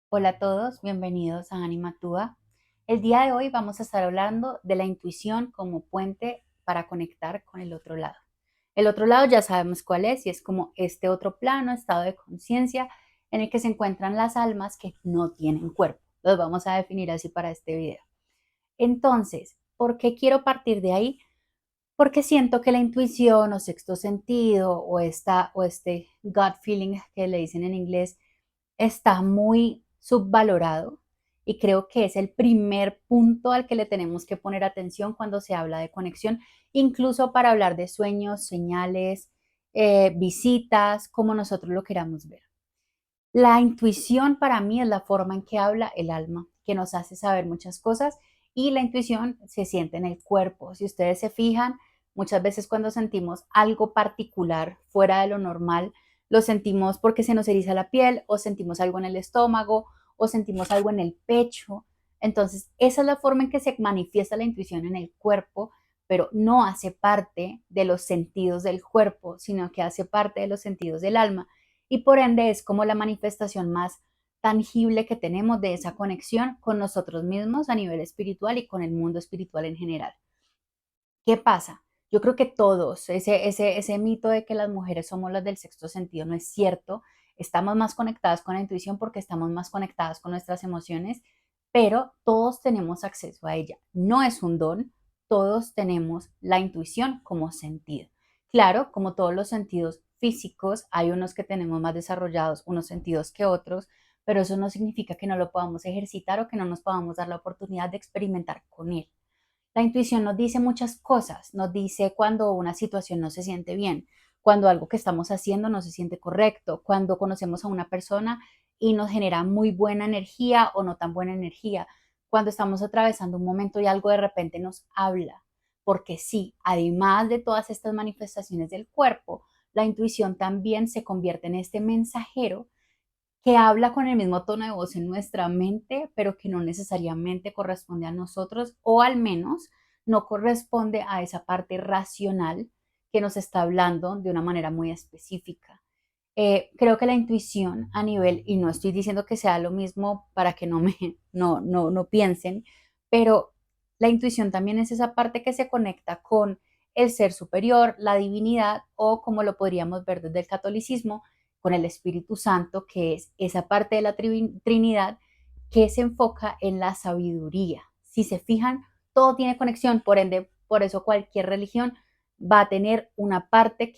Hola a todos, bienvenidos a Anima Tua. El día de hoy vamos a estar hablando de la intuición como puente para conectar con el otro lado. El otro lado ya sabemos cuál es y es como este otro plano, estado de conciencia en el que se encuentran las almas que no tienen cuerpo. Los vamos a definir así para este video. Entonces, ¿por qué quiero partir de ahí? Porque siento que la intuición o sexto sentido o este gut feeling que le dicen en inglés está muy subvalorado y creo que es el primer punto al que le tenemos que poner atención cuando se habla de conexión, incluso para hablar de sueños, señales, visitas, como nosotros lo queramos ver. La intuición para mí es la forma en que habla el alma, que nos hace saber muchas cosas y la intuición se siente en el cuerpo. Si ustedes se fijan, muchas veces cuando sentimos algo particular fuera de lo normal, lo sentimos porque se nos eriza la piel o sentimos algo en el estómago o sentimos algo en el pecho. Entonces, esa es la forma en que se manifiesta la intuición en el cuerpo, pero no hace parte de los sentidos del cuerpo, sino que hace parte de los sentidos del alma y por ende es como la manifestación más tangible que tenemos de esa conexión con nosotros mismos a nivel espiritual y con el mundo espiritual en general. ¿Qué pasa? Yo creo que todos, ese mito de que las mujeres somos las del sexto sentido no es cierto. Estamos más conectadas con la intuición porque estamos más conectadas con nuestras emociones, pero todos tenemos acceso a ella. No es un don, todos tenemos la intuición como sentido. Claro, como todos los sentidos físicos, hay unos que tenemos más desarrollados, unos sentidos que otros, pero eso no significa que no lo podamos ejercitar o que no nos podamos dar la oportunidad de experimentar con él. La intuición nos dice muchas cosas, nos dice cuando una situación no se siente bien, cuando algo que estamos haciendo no se siente correcto, cuando conocemos a una persona y nos genera muy buena energía o no tan buena energía, cuando estamos atravesando un momento y algo de repente nos habla. Porque sí, además de todas estas manifestaciones del cuerpo, la intuición también se convierte en este mensajero que habla con el mismo tono de voz en nuestra mente, pero que no necesariamente corresponde a nosotros, o al menos no corresponde a esa parte racional que nos está hablando de una manera muy específica. Creo que la intuición a nivel, y no estoy diciendo que sea lo mismo para que no piensen, pero la intuición también es esa parte que se conecta con el ser superior, la divinidad, o como lo podríamos ver desde el catolicismo, con el Espíritu Santo, que es esa parte de la Trinidad que se enfoca en la sabiduría. Si se fijan, todo tiene conexión, por ende, por eso cualquier religión va a tener una parte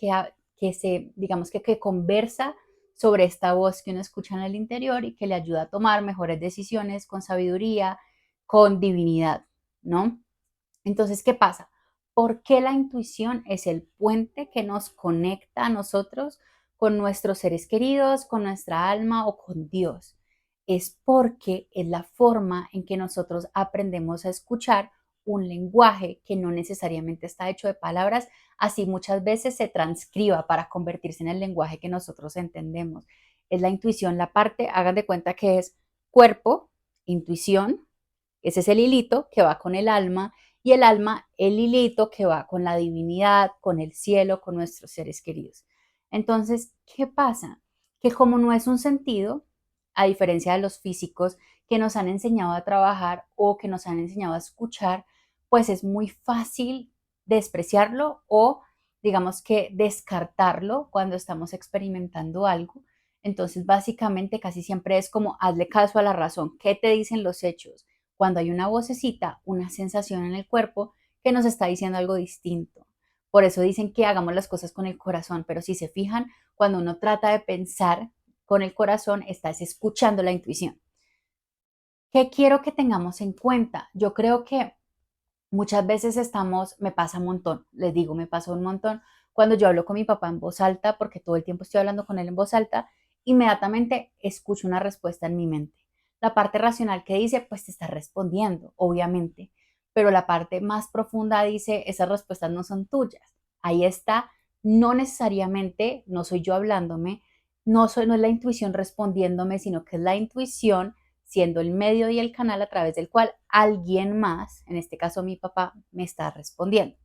digamos que conversa sobre esta voz que uno escucha en el interior y que le ayuda a tomar mejores decisiones con sabiduría, con divinidad, ¿no? Entonces, ¿qué pasa? ¿Por qué la intuición es el puente que nos conecta a nosotros con nuestros seres queridos, con nuestra alma o con Dios? Es porque es la forma en que nosotros aprendemos a escuchar un lenguaje que no necesariamente está hecho de palabras, así muchas veces se transcriba para convertirse en el lenguaje que nosotros entendemos. Es la intuición, la parte, hagan de cuenta que es cuerpo, intuición, ese es el hilito que va con el alma y el alma, el hilito que va con la divinidad, con el cielo, con nuestros seres queridos. Entonces, ¿qué pasa? Que como no es un sentido, a diferencia de los físicos que nos han enseñado a trabajar o que nos han enseñado a escuchar, pues es muy fácil despreciarlo o digamos que descartarlo cuando estamos experimentando algo. Entonces, básicamente casi siempre es como hazle caso a la razón. ¿Qué te dicen los hechos? Cuando hay una vocecita, una sensación en el cuerpo que nos está diciendo algo distinto. Por eso dicen que hagamos las cosas con el corazón, pero si se fijan, cuando uno trata de pensar con el corazón, estás escuchando la intuición. ¿Qué quiero que tengamos en cuenta? Yo creo que muchas veces me pasa un montón, les digo, me pasa un montón cuando yo hablo con mi papá en voz alta, porque todo el tiempo estoy hablando con él en voz alta, inmediatamente escucho una respuesta en mi mente. La parte racional que dice, pues te está respondiendo, obviamente, pero la parte más profunda dice, esas respuestas no son tuyas. Ahí está, no necesariamente, no soy yo hablándome, no es la intuición respondiéndome, sino que es la intuición siendo el medio y el canal a través del cual alguien más, en este caso mi papá, me está respondiendo.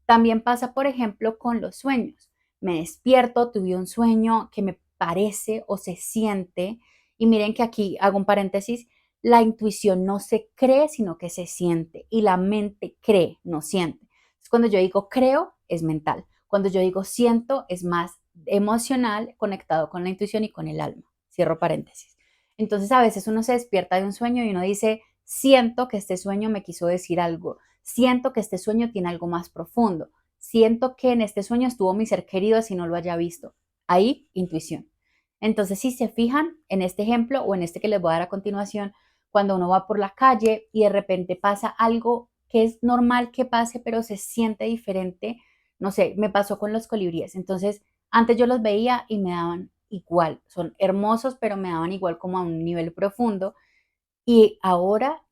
También pasa, por ejemplo, con los sueños. Me despierto, tuve un sueño que me parece o se siente, y miren que aquí hago un paréntesis, la intuición no se cree, sino que se siente, y la mente cree, no siente. Entonces, cuando yo digo creo, es mental. Cuando yo digo siento, es más emocional, conectado con la intuición y con el alma. Cierro paréntesis. Entonces, a veces uno se despierta de un sueño y uno dice, siento que este sueño me quiso decir algo, siento que este sueño tiene algo más profundo, siento que en este sueño estuvo mi ser querido así no lo haya visto. Ahí, intuición. Entonces, si se fijan en este ejemplo o en este que les voy a dar a continuación, cuando uno va por la calle y de repente pasa algo que es normal que pase, pero se siente diferente, no sé, me pasó con los colibríes. Entonces, antes yo los veía y me daban igual, son hermosos, pero me daban igual como a un nivel profundo. Y ahora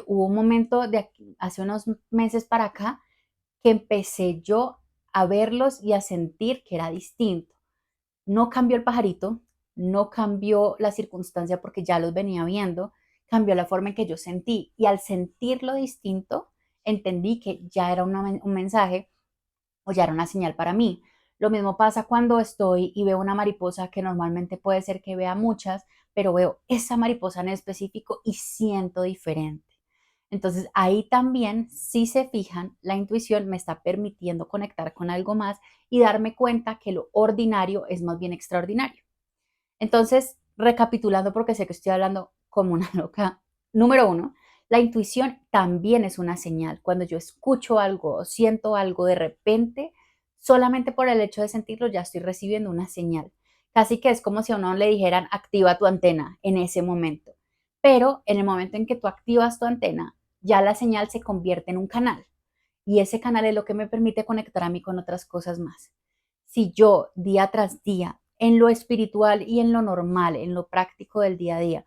hubo un momento de hace unos meses para acá que empecé yo a verlos y a sentir que era distinto. No cambió el pajarito, no cambió la circunstancia porque ya los venía viendo, cambió la forma en que yo sentí. Y al sentirlo distinto, entendí que ya era un mensaje o ya era una señal para mí. Lo mismo pasa cuando estoy y veo una mariposa que normalmente puede ser que vea muchas, pero veo esa mariposa en específico y siento diferente. Entonces ahí también, si se fijan, la intuición me está permitiendo conectar con algo más y darme cuenta que lo ordinario es más bien extraordinario. Entonces, recapitulando, porque sé que estoy hablando como una loca, número uno, la intuición también es una señal. Cuando yo escucho algo o siento algo de repente, solamente por el hecho de sentirlo ya estoy recibiendo una señal. Casi que es como si a uno le dijeran activa tu antena en ese momento. Pero en el momento en que tú activas tu antena, ya la señal se convierte en un canal. Y ese canal es lo que me permite conectar a mí con otras cosas más. Si yo día tras día, en lo espiritual y en lo normal, en lo práctico del día a día,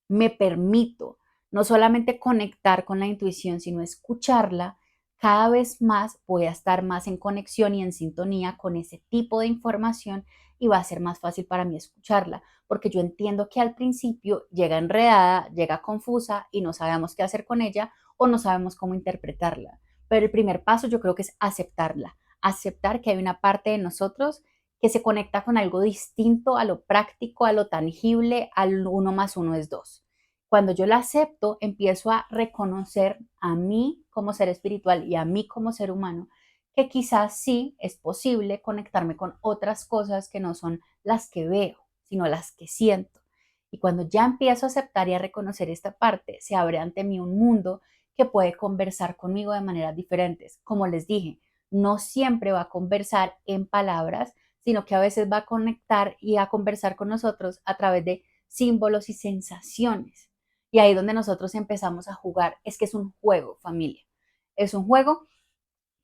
me permito no solamente conectar con la intuición, sino escucharla, cada vez más voy a estar más en conexión y en sintonía con ese tipo de información y va a ser más fácil para mí escucharla, porque yo entiendo que al principio llega enredada, llega confusa y no sabemos qué hacer con ella o no sabemos cómo interpretarla. Pero el primer paso yo creo que es aceptarla, aceptar que hay una parte de nosotros que se conecta con algo distinto a lo práctico, a lo tangible, al uno más uno es dos. Cuando yo la acepto, empiezo a reconocer a mí como ser espiritual y a mí como ser humano, que quizás sí es posible conectarme con otras cosas que no son las que veo, sino las que siento. Y cuando ya empiezo a aceptar y a reconocer esta parte, se abre ante mí un mundo que puede conversar conmigo de maneras diferentes. Como les dije, no siempre va a conversar en palabras, sino que a veces va a conectar y a conversar con nosotros a través de símbolos y sensaciones. Y ahí es donde nosotros empezamos a jugar. Es que es un juego, familia. Es un juego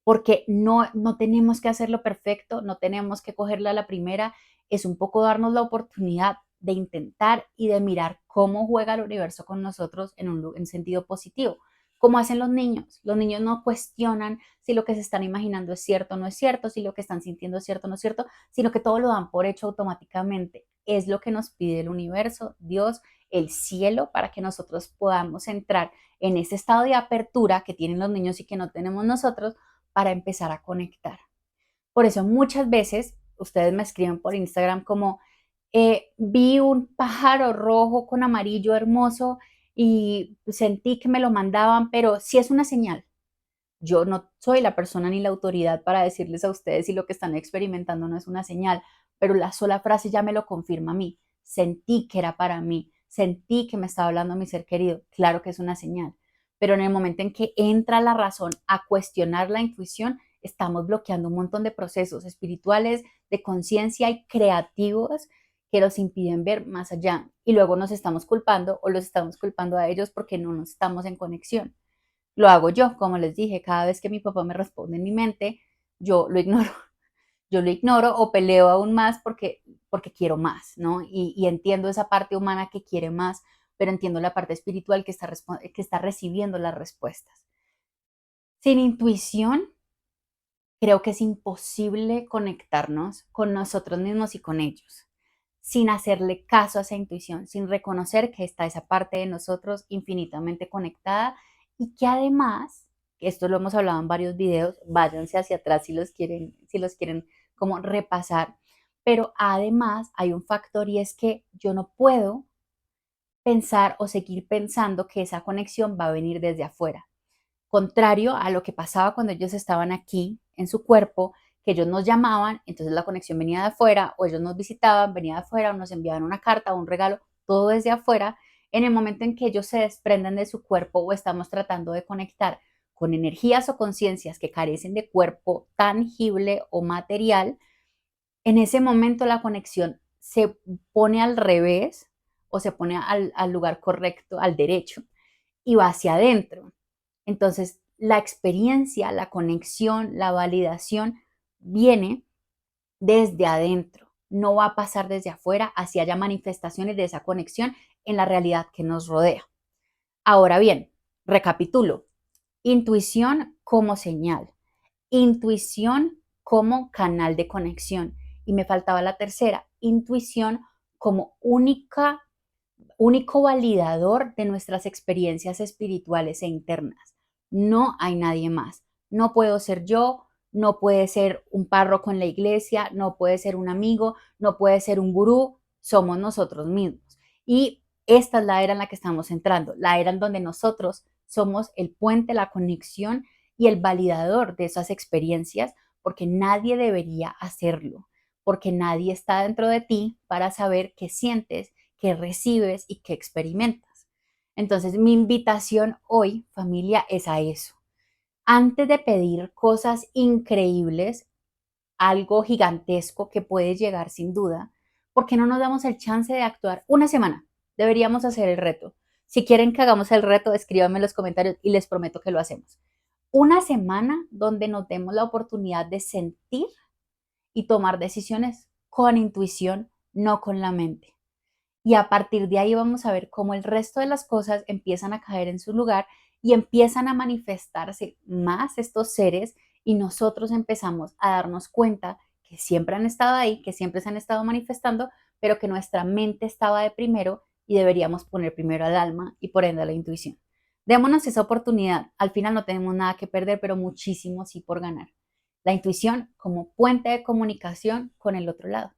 porque no tenemos que hacerlo perfecto, no tenemos que cogerla a la primera. Es un poco darnos la oportunidad de intentar y de mirar cómo juega el universo con nosotros en sentido positivo. Como hacen los niños. Los niños no cuestionan si lo que se están imaginando es cierto o no es cierto, si lo que están sintiendo es cierto o no es cierto, sino que todo lo dan por hecho automáticamente. Es lo que nos pide el universo, Dios, el cielo, para que nosotros podamos entrar en ese estado de apertura que tienen los niños y que no tenemos nosotros para empezar a conectar. Por eso muchas veces ustedes me escriben por Instagram como vi un pájaro rojo con amarillo hermoso y sentí que me lo mandaban, pero sí es una señal. Yo no soy la persona ni la autoridad para decirles a ustedes si lo que están experimentando no es una señal, pero la sola frase ya me lo confirma a mí. Sentí que era para mí, sentí que me estaba hablando mi ser querido. Claro que es una señal, pero en el momento en que entra la razón a cuestionar la intuición, estamos bloqueando un montón de procesos espirituales, de conciencia y creativos que los impiden ver más allá. Y luego nos estamos culpando o los estamos culpando a ellos porque no nos estamos en conexión. Lo hago yo, como les dije, cada vez que mi papá me responde en mi mente, yo lo ignoro, yo lo ignoro o peleo aún más porque quiero más, ¿no? Y entiendo esa parte humana que quiere más, pero entiendo la parte espiritual que está recibiendo las respuestas. Sin intuición, creo que es imposible conectarnos con nosotros mismos y con ellos, sin hacerle caso a esa intuición, sin reconocer que está esa parte de nosotros infinitamente conectada y que además esto lo hemos hablado en varios videos, váyanse hacia atrás si los quieren como repasar, pero además hay un factor y es que yo no puedo pensar o seguir pensando que esa conexión va a venir desde afuera. Contrario a lo que pasaba cuando ellos estaban aquí en su cuerpo, que ellos nos llamaban, entonces la conexión venía de afuera, o ellos nos visitaban, venía de afuera, o nos enviaban una carta o un regalo, todo desde afuera. En el momento en que ellos se desprenden de su cuerpo o estamos tratando de conectar con energías o conciencias que carecen de cuerpo tangible o material, en ese momento la conexión se pone al revés o se pone al lugar correcto, al derecho, y va hacia adentro. Entonces, la experiencia, la conexión, la validación viene desde adentro. No va a pasar desde afuera, así haya manifestaciones de esa conexión en la realidad que nos rodea. Ahora bien, recapitulo. Intuición como señal. Intuición como canal de conexión. Y me faltaba la tercera, intuición como único validador de nuestras experiencias espirituales e internas. No hay nadie más. No puedo ser yo, no puede ser un párroco en la iglesia, no puede ser un amigo, no puede ser un gurú, somos nosotros mismos. Y esta es la era en la que estamos entrando, la era en donde nosotros somos el puente, la conexión y el validador de esas experiencias, porque nadie debería hacerlo, porque nadie está dentro de ti para saber qué sientes, qué recibes y qué experimentas. Entonces, mi invitación hoy, familia, es a eso. Antes de pedir cosas increíbles, algo gigantesco que puede llegar sin duda, ¿por qué no nos damos el chance de actuar una semana? Deberíamos hacer el reto. Si quieren que hagamos el reto, escríbanme en los comentarios y les prometo que lo hacemos. Una semana donde nos demos la oportunidad de sentir y tomar decisiones con intuición, no con la mente. Y a partir de ahí vamos a ver cómo el resto de las cosas empiezan a caer en su lugar y empiezan a manifestarse más estos seres y nosotros empezamos a darnos cuenta que siempre han estado ahí, que siempre se han estado manifestando, pero que nuestra mente estaba de primero y deberíamos poner primero al alma y por ende a la intuición. Démonos esa oportunidad. Al final no tenemos nada que perder, pero muchísimo sí por ganar. La intuición como puente de comunicación con el otro lado.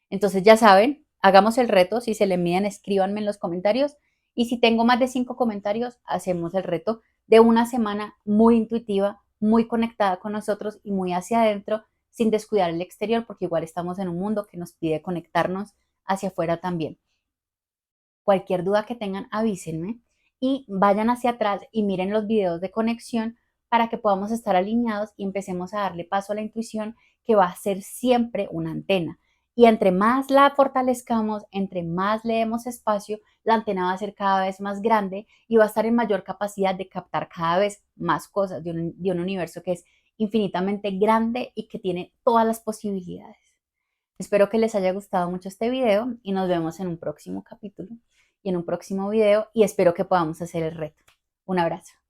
Entonces ya saben, hagamos el reto. Si se le miden, escríbanme en los comentarios. Y si tengo más de 5 comentarios, hacemos el reto de una semana muy intuitiva, muy conectada con nosotros y muy hacia adentro, sin descuidar el exterior, porque igual estamos en un mundo que nos pide conectarnos hacia afuera también. Cualquier duda que tengan, avísenme y vayan hacia atrás y miren los videos de conexión para que podamos estar alineados y empecemos a darle paso a la intuición, que va a ser siempre una antena. Y entre más la fortalezcamos, entre más le demos espacio, la antena va a ser cada vez más grande y va a estar en mayor capacidad de captar cada vez más cosas de un universo que es infinitamente grande y que tiene todas las posibilidades. Espero que les haya gustado mucho este video y nos vemos en un próximo capítulo y en un próximo video y espero que podamos hacer el reto. Un abrazo.